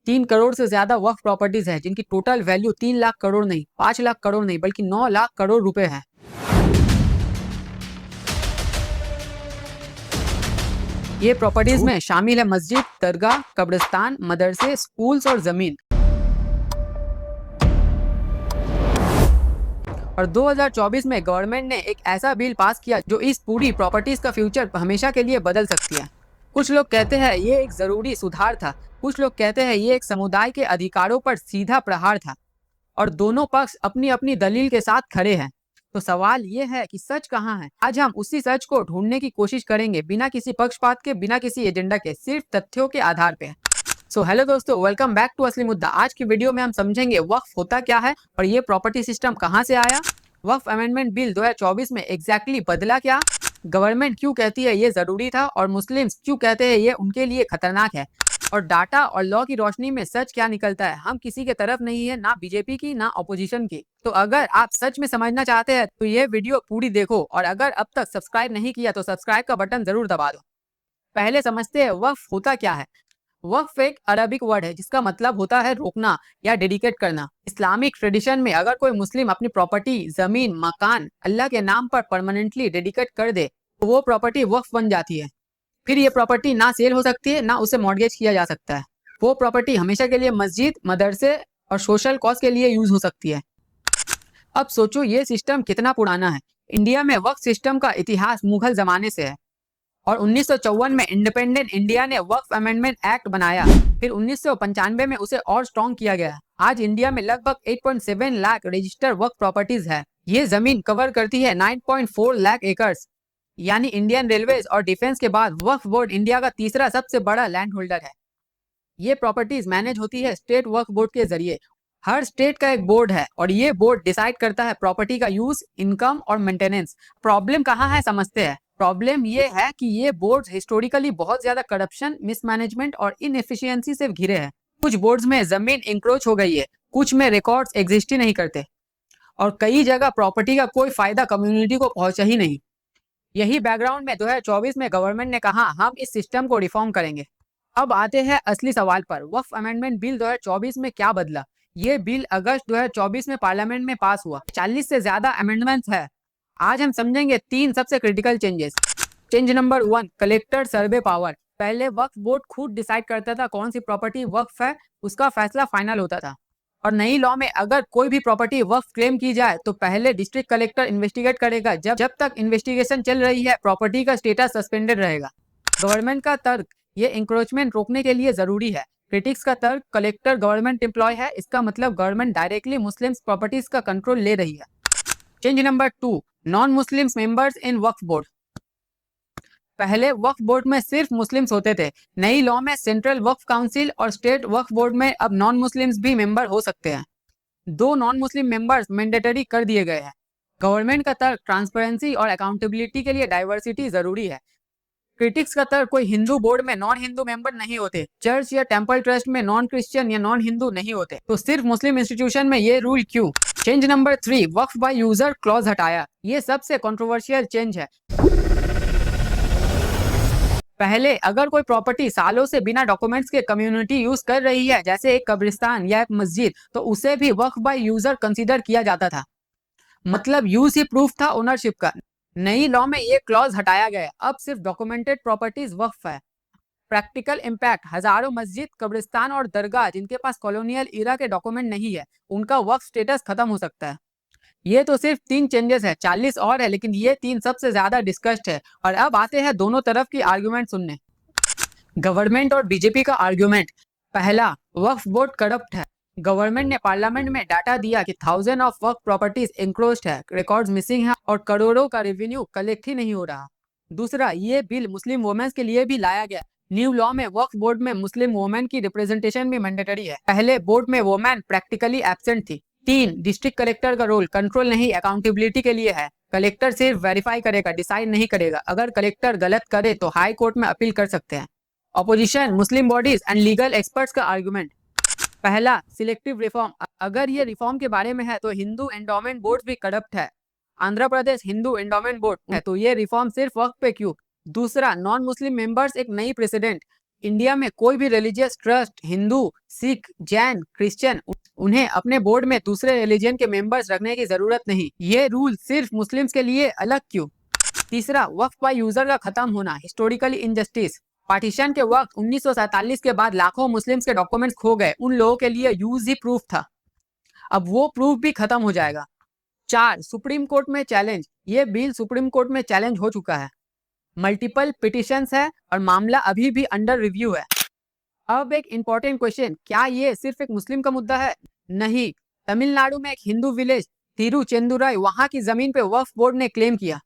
3 करोड़ से ज्यादा वक्फ प्रॉपर्टीज है जिनकी टोटल वैल्यू 3 लाख करोड़ नहीं, 5 लाख करोड़ नहीं, बल्कि 9 लाख करोड़ रुपए है। ये प्रॉपर्टीज में शामिल है मस्जिद, दरगाह, कब्रिस्तान, मदरसे, स्कूल्स और जमीन। और 2024 में गवर्नमेंट ने एक ऐसा बिल पास किया जो इस पूरी प्रॉपर्टीज का फ्यूचर हमेशा के लिए बदल सकती है। कुछ लोग कहते हैं ये एक जरूरी सुधार था, कुछ लोग कहते हैं ये एक समुदाय के अधिकारों पर सीधा प्रहार था, और दोनों पक्ष अपनी अपनी दलील के साथ खड़े हैं। तो सवाल ये है कि सच कहाँ है? आज हम उसी सच को ढूंढने की कोशिश करेंगे, बिना किसी पक्षपात के, बिना किसी एजेंडा के, सिर्फ तथ्यों के आधार पे। सो हेलो दोस्तों, वेलकम बैक टू असली मुद्दा। आज की वीडियो में हम समझेंगे वक्फ होता क्या है और ये प्रॉपर्टी सिस्टम कहाँ से आया, वक्फ अमेंडमेंट बिल 2024 में एग्जैक्टली बदला क्या, गवर्नमेंट क्यों कहती है ये जरूरी था और मुस्लिम्स क्यों कहते हैं ये उनके लिए खतरनाक है, और डाटा और लॉ की रोशनी में सच क्या निकलता है। हम किसी के तरफ नहीं है, ना बीजेपी की ना ऑपोजिशन की। तो अगर आप सच में समझना चाहते हैं तो ये वीडियो पूरी देखो, और अगर अब तक सब्सक्राइब नहीं किया तो सब्सक्राइब का बटन जरूर दबा दो। पहले समझते हैं वक्फ होता क्या है। वक्फ एक अरबिक वर्ड है जिसका मतलब होता है रोकना या डेडिकेट करना। इस्लामिक ट्रेडिशन में अगर कोई मुस्लिम अपनी प्रॉपर्टी, जमीन, मकान अल्लाह के नाम पर परमानेंटली डेडिकेट कर दे तो वो प्रॉपर्टी वक्फ बन जाती है। फिर ये प्रॉपर्टी ना सेल हो सकती है, ना उसे मॉर्गेज किया जा सकता है। वो प्रॉपर्टी हमेशा के लिए मस्जिद, मदरसे और सोशल कॉज के लिए यूज हो सकती है। अब सोचो ये सिस्टम कितना पुराना है। इंडिया में वक्फ सिस्टम का इतिहास मुगल जमाने से है, और 1954 में इंडिपेंडेंट इंडिया ने वक्फ अमेंडमेंट एक्ट बनाया। फिर 1995 में उसे और स्ट्रॉन्ग किया गया। आज इंडिया में लगभग 8.7 लाख रजिस्टर्ड वक्फ प्रॉपर्टीज है। ये जमीन कवर करती है 9.4 लाख एकर्स। यानी इंडियन रेलवेज और डिफेंस के बाद वक्फ बोर्ड इंडिया का तीसरा सबसे बड़ा लैंड होल्डर है। ये प्रॉपर्टीज मैनेज होती है स्टेट वक्फ बोर्ड के जरिए। हर स्टेट का एक बोर्ड है और ये बोर्ड डिसाइड करता है प्रॉपर्टी का यूज, इनकम और मेंटेनेंस। प्रॉब्लम कहाँ है समझते हैं। प्रॉब्लम ये है कि ये बोर्ड्स हिस्टोरिकली बहुत ज्यादा करप्शन, मिसमैनेजमेंट और इनएफिशिएंसी से घिरे हैं। कुछ बोर्ड्स में जमीन इंक्रोच हो गई है, कुछ में रिकॉर्ड्स एग्जिस्ट ही नहीं करते, और कई जगह प्रॉपर्टी का कोई फायदा कम्युनिटी को पहुंचा ही नहीं। यही बैकग्राउंड में 2024 में गवर्नमेंट ने कहा हम इस सिस्टम को रिफॉर्म करेंगे। अब आते हैं असली सवाल पर, वक्फ अमेंडमेंट बिल 2024 में क्या बदला। ये बिल अगस्त 2024 में पार्लियामेंट में पास हुआ। 40 से ज्यादा अमेंडमेंट्स है। आज हम समझेंगे 3 सबसे critical changes. Change number 1, collector survey power. पहले वक्फ बोर्ड खुद डिसाइड करता था कौन सी प्रॉपर्टी वक्फ है, उसका फैसला फाइनल होता था। और नई लॉ में अगर कोई भी प्रॉपर्टी वक्फ क्लेम की जाए तो पहले डिस्ट्रिक्ट कलेक्टर इन्वेस्टिगेट करेगा। जब तक इन्वेस्टिगेशन चल रही है प्रॉपर्टी का स्टेटस सस्पेंडेड रहेगा। गवर्नमेंट का तर्क, ये इंक्रोचमेंट रोकने के लिए जरूरी है। क्रिटिक्स का तर्क, कलेक्टर गवर्नमेंट एम्प्लॉय है, इसका मतलब गवर्नमेंट डायरेक्टली मुस्लिम प्रॉपर्टीज का कंट्रोल ले रही है। Change number 2, non Muslims members in Waqf board. पहले वक्फ बोर्ड में सिर्फ मुस्लिम्स होते थे। नई लॉ में सेंट्रल वक्फ काउंसिल और स्टेट वक्फ बोर्ड में अब नॉन मुस्लिम्स भी मेंबर हो सकते हैं। 2 नॉन मुस्लिम मेंबर्स मैंडेटरी कर दिए गए हैं। गवर्नमेंट का तर्क, ट्रांसपेरेंसी और अकाउंटेबिलिटी के लिए डाइवर्सिटी जरूरी है। क्रिटिक्स का तर्क, कोई हिंदू बोर्ड में नॉन हिंदू मेंबर नहीं होते, चर्च या टेंपल ट्रस्ट में नॉन क्रिश्चियन या नॉन हिंदू नहीं होते, तो सिर्फ मुस्लिम इंस्टीट्यूशन में ये रूल क्यों। Change number 3, Waqf by user clause हटाया। ये सबसे कंट्रोवर्शियल चेंज है। पहले अगर कोई प्रॉपर्टी सालों से बिना डॉक्यूमेंट्स के कम्युनिटी यूज कर रही है, जैसे एक कब्रिस्तान या एक मस्जिद, तो उसे भी वक्फ बाय यूजर कंसीडर किया जाता था। मतलब यूज ही प्रूफ था ओनरशिप का। नई लॉ में ये क्लॉज हटाया गया, अब सिर्फ डॉक्यूमेंटेड प्रॉपर्टीज वक्फ है। प्रैक्टिकल इम्पैक्ट, हजारों मस्जिद, कब्रिस्तान और दरगाह जिनके पास कॉलोनियल इरा के डॉक्यूमेंट नहीं है, उनका वक्फ स्टेटस खत्म हो सकता है। ये तो सिर्फ 3 चेंजेस है, 40 और है, लेकिन ये 3 सबसे ज्यादा डिस्कस्ड है। और अब आते हैं दोनों तरफ की आर्ग्यूमेंट सुनने। गवर्नमेंट और बीजेपी का आर्ग्यूमेंट। पहला, वक्फ बोर्ड करप्ट है। गवर्नमेंट ने पार्लियामेंट में डाटा दिया कि 1000 ऑफ वक्फ प्रॉपर्टीज इंक्रोच्ड है, रिकॉर्ड्स मिसिंग है और करोड़ों का रेवेन्यू कलेक्ट ही नहीं हो रहा। दूसरा, ये बिल मुस्लिम वुमेन्स के लिए भी लाया गया। न्यू लॉ में वक्फ बोर्ड में मुस्लिम वुमेन की रिप्रेजेंटेशन भी मैंडेटरी है। पहले बोर्ड में वुमेन प्रैक्टिकली एब्सेंट थी। 3, डिस्ट्रिक्ट कलेक्टर का रोल कंट्रोल नहीं, अकाउंटेबिलिटी के लिए है। कलेक्टर सिर्फ वेरीफाई करेगा, डिसाइड नहीं करेगा। अगर कलेक्टर गलत करे तो हाई कोर्ट में अपील कर सकते हैं। Opposition, Muslim bodies and legal experts का आर्गुमेंट। पहला, सिलेक्टिव रिफॉर्म। अगर ये रिफॉर्म के बारे में है तो हिंदू एंडोमेंट बोर्ड भी करप्ट है। आंध्र प्रदेश हिंदू एंडोमेंट बोर्ड है, तो ये रिफॉर्म सिर्फ वक्त पे क्यों। दूसरा, नॉन मुस्लिम मेंबर्स एक नई प्रेसिडेंट। इंडिया में कोई भी religious trust, Hindu, Sikh, Jain, Christian, उन्हें अपने बोर्ड में दूसरे रिलीजन के मेंबर्स रखने की जरूरत नहीं। ये रूल सिर्फ मुस्लिम्स के लिए अलग क्यों? तीसरा, वक्फ बाय यूजर का खत्म होना, हिस्टोरिकली इनजस्टिस। पार्टीशन के वक्त 1947 के बाद लाखों मुस्लिम्स के डॉक्यूमेंट्स खो गए। उन लोगों के लिए यूज ही प्रूफ था, अब वो प्रूफ भी खत्म हो जाएगा। 4, सुप्रीम कोर्ट में चैलेंज। ये बिल सुप्रीम कोर्ट में चैलेंज हो चुका है, मल्टीपल पिटिशंस है और मामला अभी भी अंडर रिव्यू है। अब एक इंपॉर्टेंट क्वेश्चन, क्या ये सिर्फ एक मुस्लिम का मुद्दा है? नहीं। तमिलनाडु में एक हिंदू विलेज तिरुचेंदुराई, वहां की जमीन पे वक्फ बोर्ड ने क्लेम किया।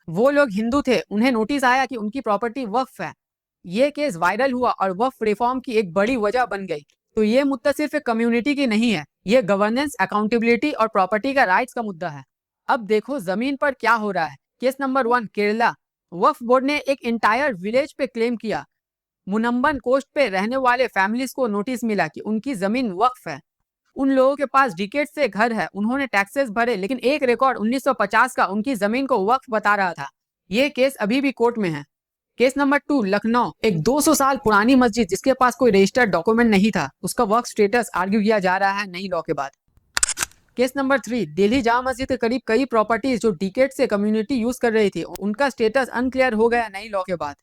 वो लोग हिंदू थे, उन्हें नोटिस आया कि उनकी प्रॉपर्टी वक्फ है। ये केस वायरल हुआ और वक्फ रिफॉर्म की एक बड़ी वजह बन गई। तो ये मुद्दा सिर्फ एक कम्युनिटी की नहीं है, ये गवर्नेंस, अकाउंटेबिलिटी और प्रॉपर्टी का राइट्स का मुद्दा है। अब देखो जमीन पर क्या हो रहा है। Case number 1, Kerala. Waqf board ने एक इंटायर विलेज पे क्लेम किया। मुनम्बन कोस्ट पे रहने वाले फैमिलीज को नोटिस मिला कि उनकी जमीन वक्फ है। उन लोगों के पास डिकेड से घर है, उन्होंने टैक्सेस भरे, लेकिन एक रिकॉर्ड 1950 का उनकी जमीन को वक्फ बता रहा था। ये केस अभी भी कोर्ट में है। Case number 2, Lucknow. एक 200 साल पुरानी मस्जिद जिसके पास कोई रजिस्टर्ड डॉक्यूमेंट नहीं था, उसका वक्फ स्टेटस आर्ग्यू किया जा रहा है नई लॉ के बाद। केस नंबर 3, दिल्ली जामा मस्जिद के करीब कई प्रॉपर्टीज जो डिकेड से कम्युनिटी यूज कर रही थी, उनका स्टेटस अनक्लियर हो गया नई लॉ के बाद।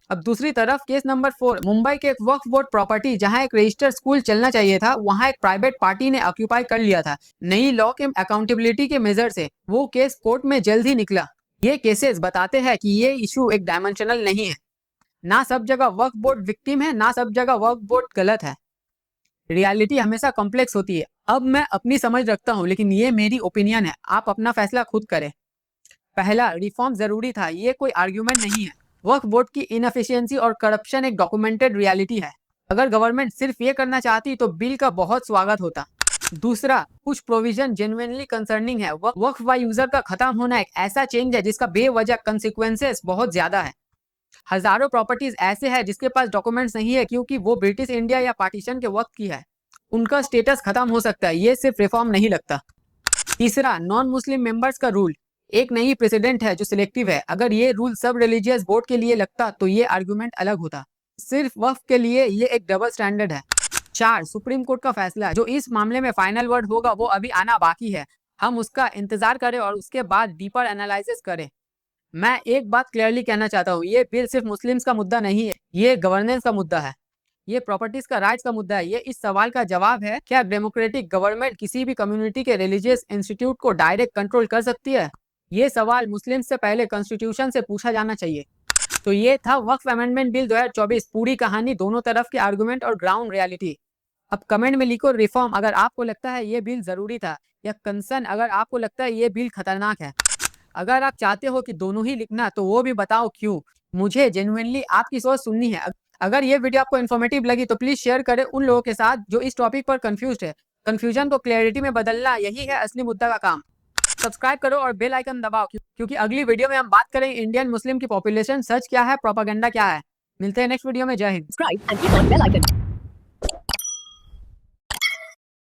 अब दूसरी तरफ केस नंबर 4, मुंबई के एक वक्फ बोर्ड प्रॉपर्टी जहां एक रजिस्टर्ड स्कूल चलना चाहिए था, वहां एक प्राइवेट पार्टी ने ऑक्यूपाई कर लिया था। नई लॉ के अकाउंटेबिलिटी के मेजर से वो केस कोर्ट में जल्द ही निकला। ये केसेस बताते हैं कि ये इशू एक डायमेंशनल नहीं है, ना सब जगह वक्फ बोर्ड विक्टिम है, ना सब जगह वक्फ बोर्ड गलत है। रियलिटी हमेशा कॉम्प्लेक्स होती है। अब मैं अपनी समझ रखता हूँ, लेकिन ये मेरी ओपिनियन है, आप अपना फैसला खुद करें। पहला, रिफॉर्म जरूरी था, ये कोई आर्ग्यूमेंट नहीं है। वक्फ बोर्ड की इनएफिशिएंसी और करप्शन एक डॉक्यूमेंटेड रियलिटी है। अगर गवर्नमेंट सिर्फ ये करना चाहती तो बिल का बहुत स्वागत होता। दूसरा, कुछ प्रोविजन जेन्युइनली कंसर्निंग है। वक्फ बाय यूजर का खत्म होना एक ऐसा चेंज है जिसका बेवजह कंसिक्वेंसेस बहुत ज्यादा है। हजारों प्रॉपर्टीज ऐसे हैं जिसके पास डॉक्यूमेंट्स नहीं है क्योंकि वो ब्रिटिश इंडिया या पार्टीशन के वक्त की है, उनका स्टेटस खत्म हो सकता है। ये सिर्फ रिफॉर्म नहीं लगता। तीसरा, नॉन मुस्लिम मेंबर्स का रूल एक नई प्रेसिडेंट है जो सिलेक्टिव है। अगर ये रूल सब रिलीजियस बोर्ड के लिए लगता तो ये आर्गुमेंट अलग होता। सिर्फ वक्फ के लिए ये एक डबल स्टैंडर्ड है। 4, सुप्रीम कोर्ट का फैसला जो इस मामले में फाइनल वर्ड होगा वो अभी आना बाकी है। हम उसका इंतजार करें और उसके बाद डीपर एनालिसिस करें। मैं एक बात क्लियरली कहना चाहता हूँ, ये बिल सिर्फ मुस्लिम्स का मुद्दा नहीं है, ये गवर्नेंस का मुद्दा है, ये प्रॉपर्टीज का राइट्स का मुद्दा है। ये इस सवाल का जवाब है, क्या डेमोक्रेटिक गवर्नमेंट किसी भी कम्युनिटी के रिलीजियस इंस्टीट्यूट को डायरेक्ट कंट्रोल कर सकती है? ये सवाल मुस्लिम से पहले कॉन्स्टिट्यूशन से पूछा जाना चाहिए। तो ये था वक्फ अमेंडमेंट बिल 2024, पूरी कहानी, दोनों तरफ के आर्गुमेंट और ग्राउंड रियलिटी। अब कमेंट में लिखो रिफॉर्म अगर आपको लगता है ये बिल जरूरी था, या कंसर्न अगर आपको लगता है ये बिल खतरनाक है। अगर आप चाहते हो कि दोनों ही लिखना तो वो भी बताओ क्यों। मुझे जेन्युइनली आपकी सोच सुननी है। अगर ये वीडियो आपको इन्फॉर्मेटिव लगी तो प्लीज शेयर करें उन लोगों के साथ जो इस टॉपिक पर कंफ्यूज्ड है। कंफ्यूजन को क्लैरिटी में बदलना, यही है असली मुद्दा का काम। सब्सक्राइब करो और बेल आइकन दबाओ क्योंकि अगली वीडियो में हम बात करेंगे इंडियन मुस्लिम की पॉपुलेशन, सच क्या है, प्रोपेगेंडा क्या है। मिलते हैं नेक्स्ट वीडियो में। जय हिंद।